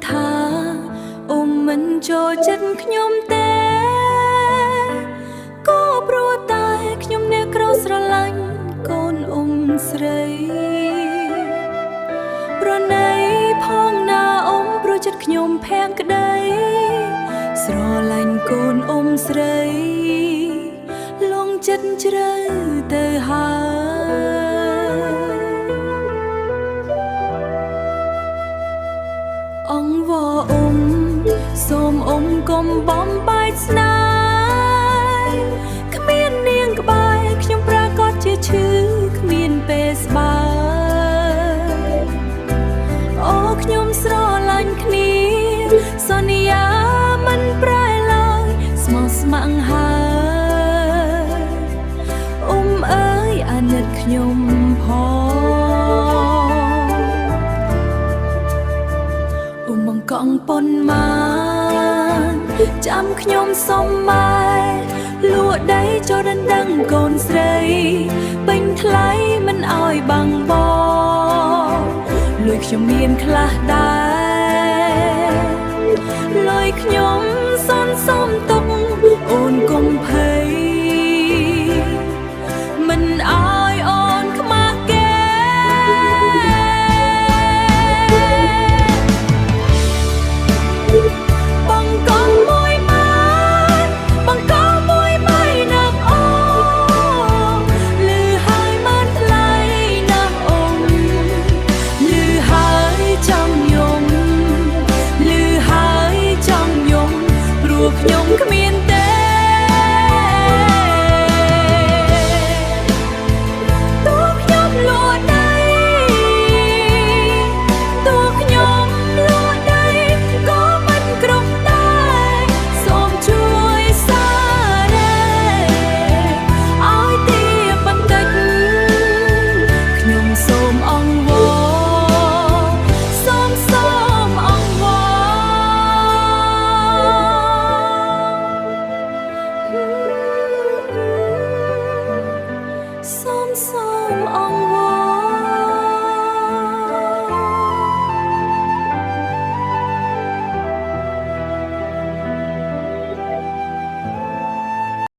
ថាអ៊ំមិនចូលចិត្តខ្ញុំទេក៏ព្រោះតែខ្ញុំអ្នកក្រស្រឡាញ់កូនអ៊ំស្រីប្រណីផងណាអ៊ំព្រោះចិត្តខ្ញុំភាំងក្តីស្រឡាញ់កូនអ៊ំស្រីលងចិត្តជ្រៅទៅហើយអង្វរអ៊ំសូមអ៊ំកុំបំបែកស្នេហ៍គ្មាននាងក្បែរខ្ញុំប្រកាសជាឈឺគ្មានពេលស្បើយអូខ្ញុំស្រឡាញ់គ្នាសន្យាមិនប្រែឡើយស្មោះស្ម័គ្រហើយអ៊ំអើយអាណិតខ្ញុំផងបង្កង់ប៉ុន្មានចាំខ្ញុំសុំម៉ែលួដីចូលដណ្ដឹងកូនស្រីពេញថ្លៃមិនអោយបាំងបោលួយខ្ញុំមានខ្លះដែរ